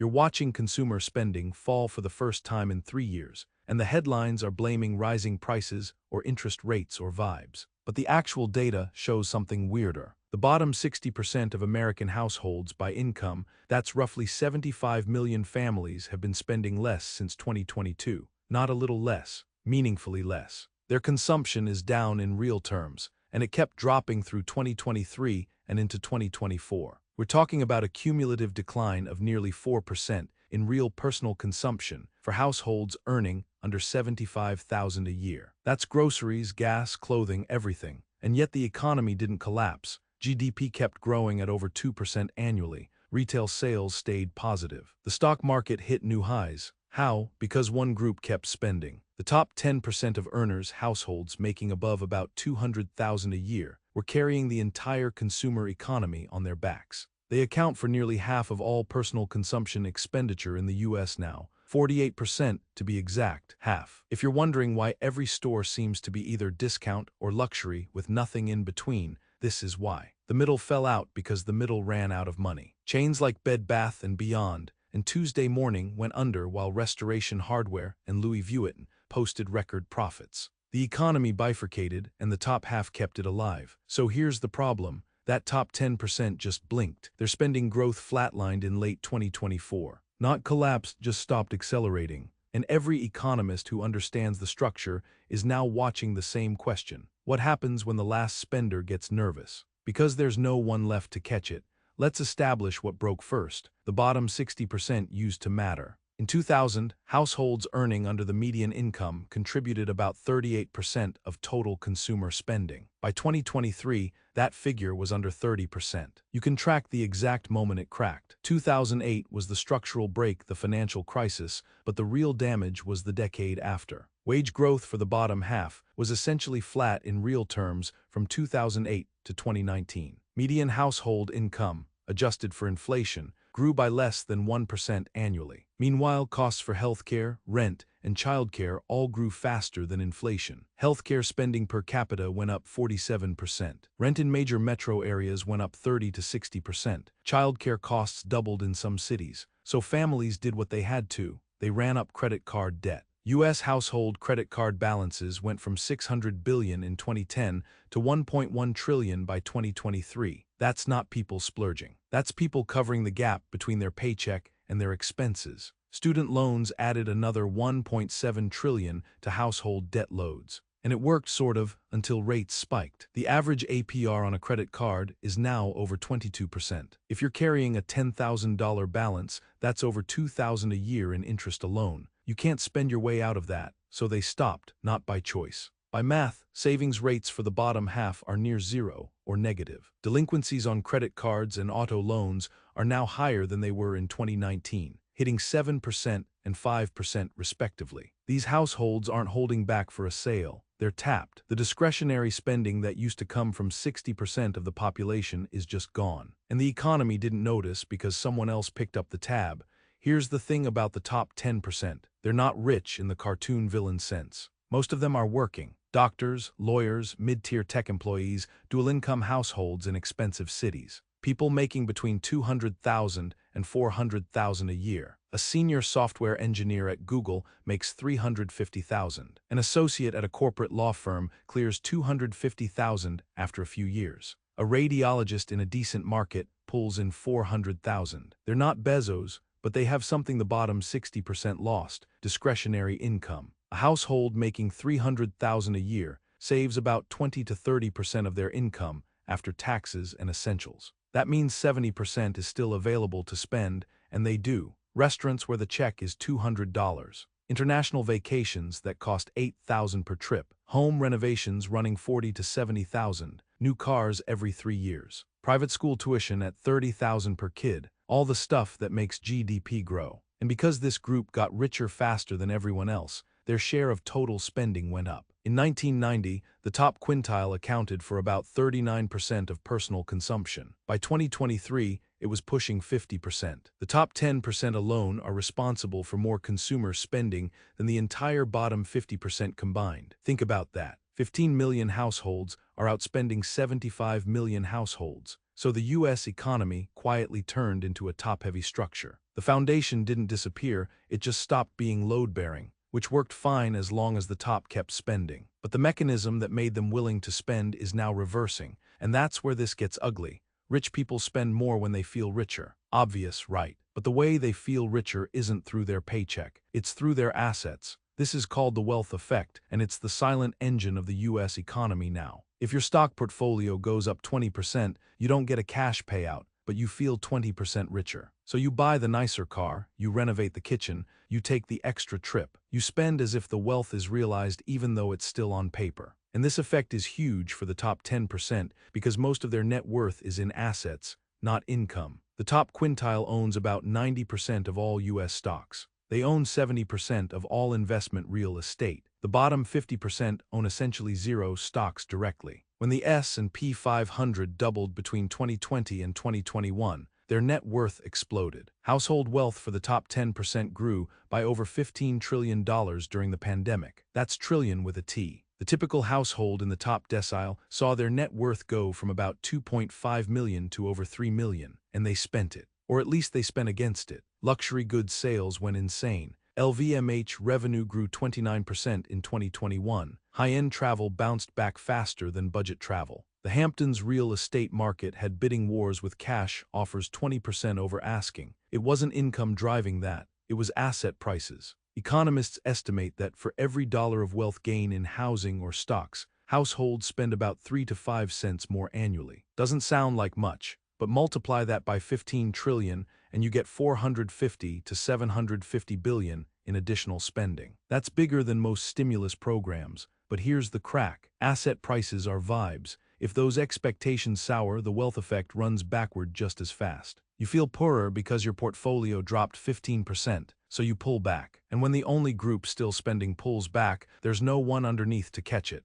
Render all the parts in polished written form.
You're watching consumer spending fall for the first time in 3 years, and the headlines are blaming rising prices or interest rates or vibes. But the actual data shows something weirder. The bottom 60% of American households by income, that's roughly 75 million families, have been spending less since 2022. Not a little less, meaningfully less. Their consumption is down in real terms, and it kept dropping through 2023 and into 2024. We're talking about a cumulative decline of nearly 4% in real personal consumption for households earning under $75,000 a year. That's groceries, gas, clothing, everything. And yet the economy didn't collapse. GDP kept growing at over 2% annually. Retail sales stayed positive. The stock market hit new highs. How? Because one group kept spending. The top 10% of earners, households making above about $200,000 a year, were carrying the entire consumer economy on their backs. They account for nearly half of all personal consumption expenditure in the U.S. now, 48% to be exact, half. If you're wondering why every store seems to be either discount or luxury with nothing in between, this is why. The middle fell out because the middle ran out of money. Chains like Bed Bath & Beyond and Tuesday Morning went under while Restoration Hardware and Louis Vuitton posted record profits. The economy bifurcated and the top half kept it alive. So here's the problem. That top 10% just blinked. Their spending growth flatlined in late 2024. Not collapsed, just stopped accelerating. And every economist who understands the structure is now watching the same question. What happens when the last spender gets nervous? Because there's no one left to catch it, let's establish what broke first. The bottom 60% used to matter. In 2000, households earning under the median income contributed about 38% of total consumer spending. By 2023, that figure was under 30%. You can track the exact moment it cracked. 2008 was the structural break, the financial crisis, but the real damage was the decade after. Wage growth for the bottom half was essentially flat in real terms from 2008 to 2019. Median household income, adjusted for inflation, grew by less than 1% annually. Meanwhile, costs for healthcare, rent, and childcare all grew faster than inflation. Healthcare spending per capita went up 47%. Rent in major metro areas went up 30 to 60%. Childcare costs doubled in some cities. So families did what they had to. They ran up credit card debt. U.S. household credit card balances went from $600 billion in 2010 to $1.1 trillion by 2023. That's not people splurging. That's people covering the gap between their paycheck and their expenses. Student loans added another $1.7 trillion to household debt loads. And it worked sort of until rates spiked. The average APR on a credit card is now over 22%. If you're carrying a $10,000 balance, that's over $2,000 a year in interest alone. You can't spend your way out of that, so they stopped, not by choice. By math, savings rates for the bottom half are near zero or negative. Delinquencies on credit cards and auto loans are now higher than they were in 2019, hitting 7% and 5% respectively. These households aren't holding back for a sale. They're tapped. The discretionary spending that used to come from 60% of the population is just gone. And the economy didn't notice because someone else picked up the tab. Here's the thing about the top 10%. They're not rich in the cartoon villain sense. Most of them are working. Doctors, lawyers, mid-tier tech employees, dual-income households in expensive cities. People making between $200,000 and $400,000 a year. A senior software engineer at Google makes $350,000. An associate at a corporate law firm clears $250,000 after a few years. A radiologist in a decent market pulls in $400,000. They're not Bezos, but they have something the bottom 60% lost: discretionary income. A household making $300,000 a year saves about 20 to 30% of their income after taxes and essentials. That means 70% is still available to spend, and they do. Restaurants where the check is $200. International vacations that cost $8,000 per trip. Home renovations running $40,000 to $70,000. New cars every 3 years. Private school tuition at $30,000 per kid. All the stuff that makes GDP grow. And because this group got richer faster than everyone else, their share of total spending went up. In 1990, the top quintile accounted for about 39% of personal consumption. By 2023, it was pushing 50%. The top 10% alone are responsible for more consumer spending than the entire bottom 50% combined. Think about that. 15 million households are outspending 75 million households. So the U.S. economy quietly turned into a top-heavy structure. The foundation didn't disappear, it just stopped being load-bearing, which worked fine as long as the top kept spending. But the mechanism that made them willing to spend is now reversing, and that's where this gets ugly. Rich people spend more when they feel richer. Obvious, right? But the way they feel richer isn't through their paycheck, it's through their assets. This is called the wealth effect, and it's the silent engine of the US economy now. If your stock portfolio goes up 20%, you don't get a cash payout, but you feel 20% richer. So you buy the nicer car, you renovate the kitchen, you take the extra trip. You spend as if the wealth is realized even though it's still on paper. And this effect is huge for the top 10% because most of their net worth is in assets, not income. The top quintile owns about 90% of all US stocks. They own 70% of all investment real estate. The bottom 50% own essentially zero stocks directly. When the S&P 500 doubled between 2020 and 2021, their net worth exploded. Household wealth for the top 10% grew by over $15 trillion during the pandemic. That's trillion with a T. The typical household in the top decile saw their net worth go from about $2.5 million to over $3 million, and they spent it. Or at least they spent against it. Luxury goods sales went insane. LVMH revenue grew 29% in 2021. High-end travel bounced back faster than budget travel. The Hamptons real estate market had bidding wars with cash offers 20% over asking. It wasn't income driving that, it was asset prices. Economists estimate that for every dollar of wealth gain in housing or stocks, households spend about 3 to 5 cents more annually. Doesn't sound like much, but multiply that by 15 trillion and you get 450 to 750 billion in additional spending. That's bigger than most stimulus programs, but here's the crack. Asset prices are vibes. If those expectations sour, the wealth effect runs backward just as fast. You feel poorer because your portfolio dropped 15%, so you pull back. And when the only group still spending pulls back, there's no one underneath to catch it.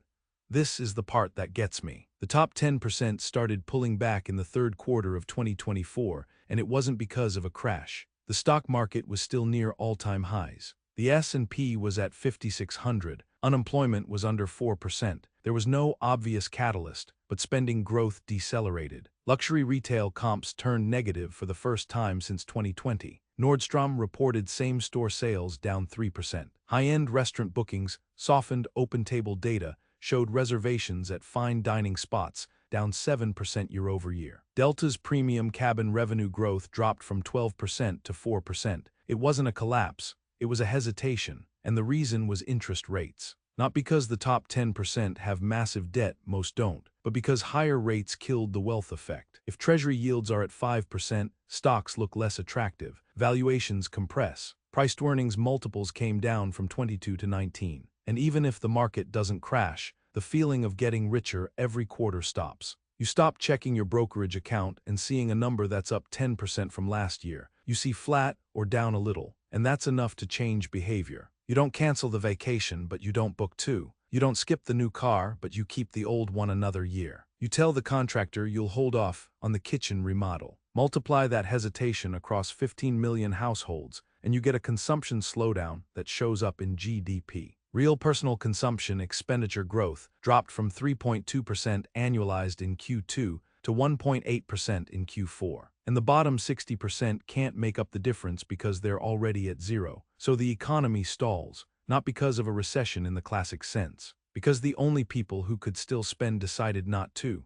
This is the part that gets me. The top 10% started pulling back in the third quarter of 2024, and it wasn't because of a crash. The stock market was still near all-time highs. The S&P was at 5,600. Unemployment was under 4%. There was no obvious catalyst, but spending growth decelerated. Luxury retail comps turned negative for the first time since 2020. Nordstrom reported same-store sales down 3%. High-end restaurant bookings, softened open-table data, showed reservations at fine dining spots down 7% year-over-year. Delta's premium cabin revenue growth dropped from 12% to 4%. It wasn't a collapse, it was a hesitation, and the reason was interest rates. Not because the top 10% have massive debt, most don't, but because higher rates killed the wealth effect. If Treasury yields are at 5%, stocks look less attractive, valuations compress, price-to-earnings multiples came down from 22 to 19. And even if the market doesn't crash, the feeling of getting richer every quarter stops. You stop checking your brokerage account and seeing a number that's up 10% from last year. You see flat or down a little, and that's enough to change behavior. You don't cancel the vacation, but you don't book two. You don't skip the new car, but you keep the old one another year. You tell the contractor you'll hold off on the kitchen remodel. Multiply that hesitation across 15 million households, and you get a consumption slowdown that shows up in GDP. Real personal consumption expenditure growth dropped from 3.2% annualized in Q2 to 1.8% in Q4. And the bottom 60% can't make up the difference because they're already at zero. So the economy stalls, not because of a recession in the classic sense, because the only people who could still spend decided not to.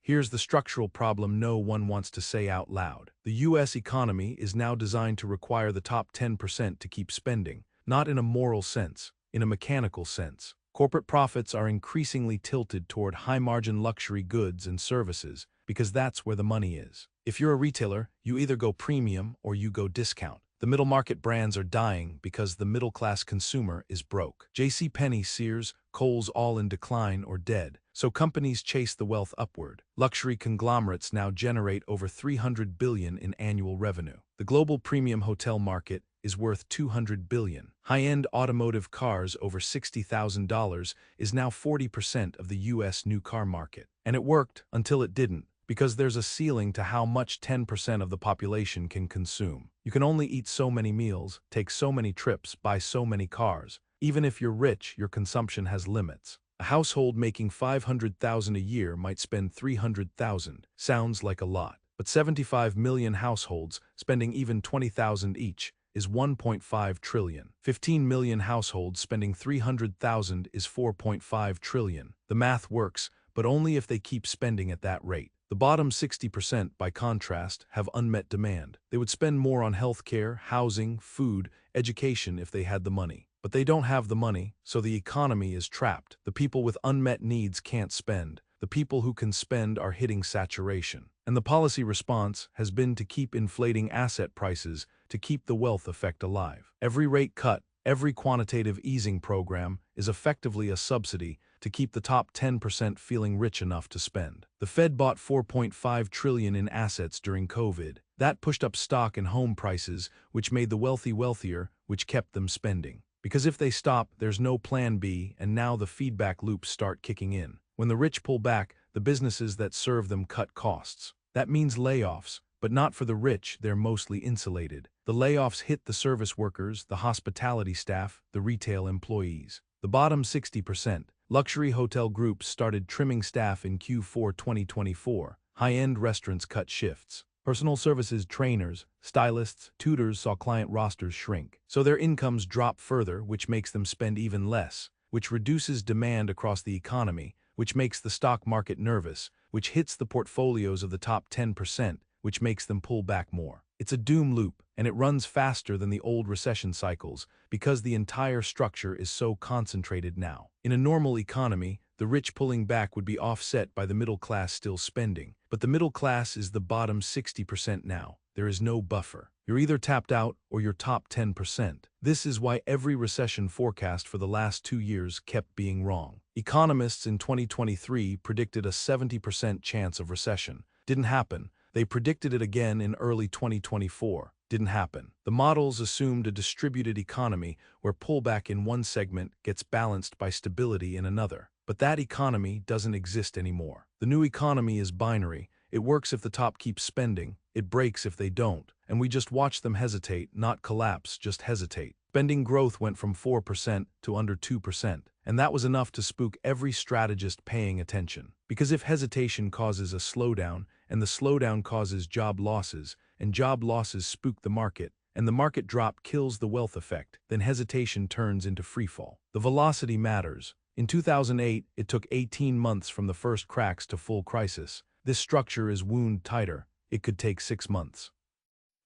Here's the structural problem no one wants to say out loud. The US economy is now designed to require the top 10% to keep spending, not in a moral sense, in a mechanical sense. Corporate profits are increasingly tilted toward high-margin luxury goods and services because that's where the money is. If you're a retailer, you either go premium or you go discount. The middle-market brands are dying because the middle-class consumer is broke. JCPenney, Sears, Kohl's all in decline or dead, so companies chase the wealth upward. Luxury conglomerates now generate over $300 billion in annual revenue. The global premium hotel market is worth $200 billion. High-end automotive cars over $60,000 is now 40% of the US new car market. And it worked until it didn't, because there's a ceiling to how much 10% of the population can consume. You can only eat so many meals, take so many trips, buy so many cars. Even if you're rich, your consumption has limits. A household making $500,000 a year might spend $300,000. Sounds like a lot. but 75 million households spending even 20,000 each is 1.5 trillion. 15 million households spending 300,000 is 4.5 trillion. The math works, but only if they keep spending at that rate. The bottom 60%, by contrast, have unmet demand. They would spend more on healthcare, housing, food, education if they had the money. But they don't have the money, so the economy is trapped. The people with unmet needs can't spend. The people who can spend are hitting saturation. And the policy response has been to keep inflating asset prices to keep the wealth effect alive. Every rate cut, every quantitative easing program is effectively a subsidy to keep the top 10% feeling rich enough to spend. The Fed bought 4.5 trillion in assets during COVID. That pushed up stock and home prices, which made the wealthy wealthier, which kept them spending. Because if they stop, there's no plan B, and now the feedback loops start kicking in. When the rich pull back, the businesses that serve them cut costs. That means layoffs, but not for the rich, they're mostly insulated. The layoffs hit the service workers, the hospitality staff, the retail employees. The bottom 60%, luxury hotel groups started trimming staff in Q4 2024. High-end restaurants cut shifts. Personal services trainers, stylists, tutors saw client rosters shrink. So their incomes drop further, which makes them spend even less, which reduces demand across the economy, which makes the stock market nervous, which hits the portfolios of the top 10%, which makes them pull back more. It's a doom loop, and it runs faster than the old recession cycles because the entire structure is so concentrated now. In a normal economy, the rich pulling back would be offset by the middle class still spending, but the middle class is the bottom 60% now. There is no buffer. You're either tapped out or you're top 10%. This is why every recession forecast for the last 2 years kept being wrong. Economists in 2023 predicted a 70% chance of recession. Didn't happen. They predicted it again in early 2024. Didn't happen. The models assumed a distributed economy where pullback in one segment gets balanced by stability in another. But that economy doesn't exist anymore. The new economy is binary. It works if the top keeps spending, it breaks if they don't, and we just watch them hesitate, not collapse, just hesitate. Spending growth went from 4% to under 2%, and that was enough to spook every strategist paying attention. Because if hesitation causes a slowdown, and the slowdown causes job losses, and job losses spook the market, and the market drop kills the wealth effect, then hesitation turns into freefall. The velocity matters. In 2008, it took 18 months from the first cracks to full crisis. This structure is wound tighter. It could take 6 months.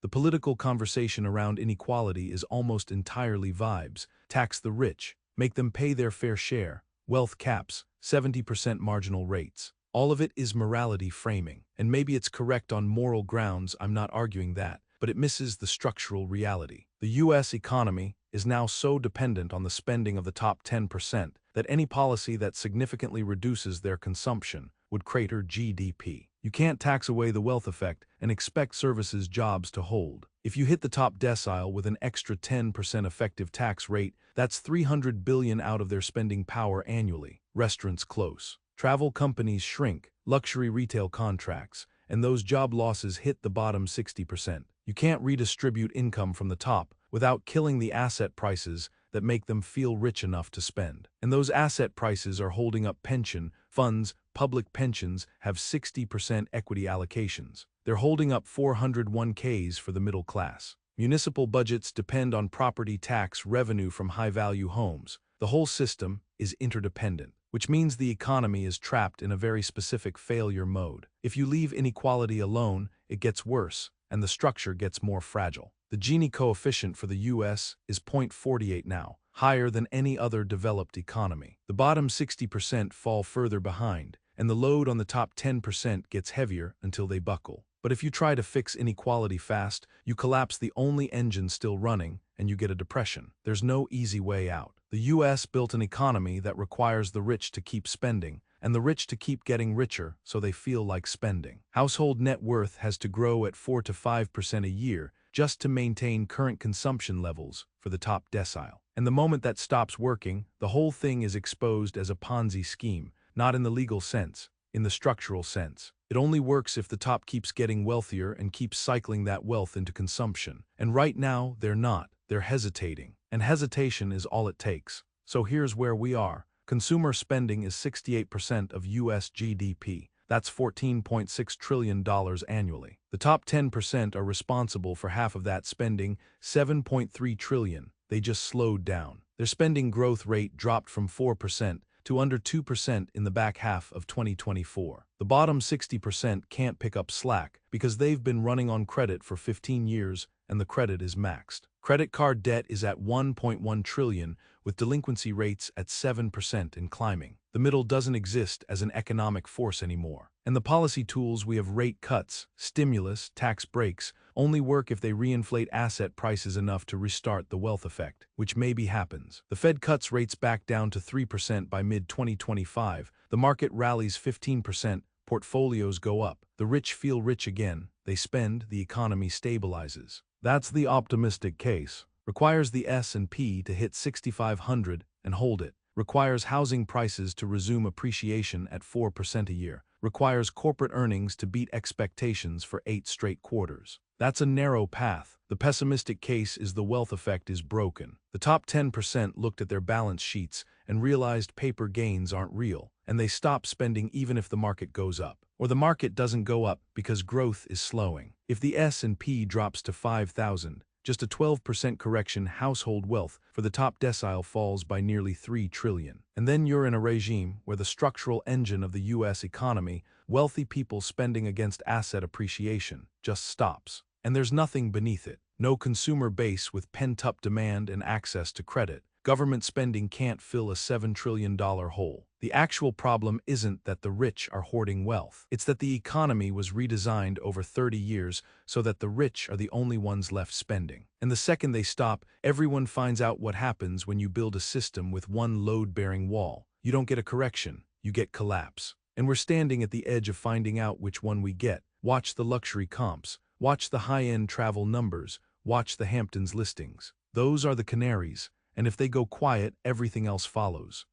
The political conversation around inequality is almost entirely vibes. Tax the rich, make them pay their fair share, wealth caps, 70% marginal rates. All of it is morality framing, and maybe it's correct on moral grounds, I'm not arguing that, but it misses the structural reality. The U.S. economy is now so dependent on the spending of the top 10% that any policy that significantly reduces their consumption would crater GDP. You can't tax away the wealth effect and expect services jobs to hold. If you hit the top decile with an extra 10% effective tax rate, that's $300 billion out of their spending power annually. Restaurants close. Travel companies shrink, luxury retail contracts, and those job losses hit the bottom 60%. You can't redistribute income from the top without killing the asset prices that make them feel rich enough to spend. And those asset prices are holding up pension funds. Public pensions have 60% equity allocations. They're holding up 401ks for the middle class. Municipal budgets depend on property tax revenue from high-value homes. The whole system is interdependent, which means the economy is trapped in a very specific failure mode. If you leave inequality alone, it gets worse, and the structure gets more fragile. The Gini coefficient for the U.S. is 0.48 now, higher than any other developed economy. The bottom 60% fall further behind, and the load on the top 10% gets heavier until they buckle. But if you try to fix inequality fast, you collapse the only engine still running, and you get a depression. There's no easy way out. The U.S. built an economy that requires the rich to keep spending, and the rich to keep getting richer so they feel like spending. Household net worth has to grow at 4 to 5% a year just to maintain current consumption levels for the top decile. And the moment that stops working, the whole thing is exposed as a Ponzi scheme, not in the legal sense, in the structural sense. It only works if the top keeps getting wealthier and keeps cycling that wealth into consumption. And right now, they're not. They're hesitating. And hesitation is all it takes. So here's where we are. Consumer spending is 68% of U.S. GDP. That's $14.6 trillion annually. The top 10% are responsible for half of that spending, $7.3 trillion. They just slowed down. Their spending growth rate dropped from 4% to under 2% in the back half of 2024. The bottom 60% can't pick up slack because they've been running on credit for 15 years and the credit is maxed. Credit card debt is at $1.1 trillion with delinquency rates at 7% and climbing. The middle doesn't exist as an economic force anymore. And the policy tools we have rate cuts, stimulus, tax breaks, only work if they reinflate asset prices enough to restart the wealth effect, which maybe happens. The Fed cuts rates back down to 3% by mid-2025. The market rallies 15%, portfolios go up. The rich feel rich again. They spend, the economy stabilizes. That's the optimistic case. Requires the S&P to hit 6,500 and hold it. Requires housing prices to resume appreciation at 4% a year. Requires corporate earnings to beat expectations for 8 straight quarters. That's a narrow path. The pessimistic case is the wealth effect is broken. The top 10% looked at their balance sheets and realized paper gains aren't real, and they stop spending even if the market goes up. Or the market doesn't go up because growth is slowing. If the S&P drops to 5,000, just a 12% correction, household wealth for the top decile falls by nearly $3 trillion. And then you're in a regime where the structural engine of the U.S. economy, wealthy people spending against asset appreciation, just stops. And there's nothing beneath it. No consumer base with pent-up demand and access to credit. Government spending can't fill a $7 trillion hole. The actual problem isn't that the rich are hoarding wealth. It's that the economy was redesigned over 30 years so that the rich are the only ones left spending. And the second they stop, everyone finds out what happens when you build a system with one load-bearing wall. You don't get a correction, you get collapse. And we're standing at the edge of finding out which one we get. Watch the luxury comps. Watch the high-end travel numbers. Watch the Hamptons listings. Those are the canaries. And if they go quiet, everything else follows.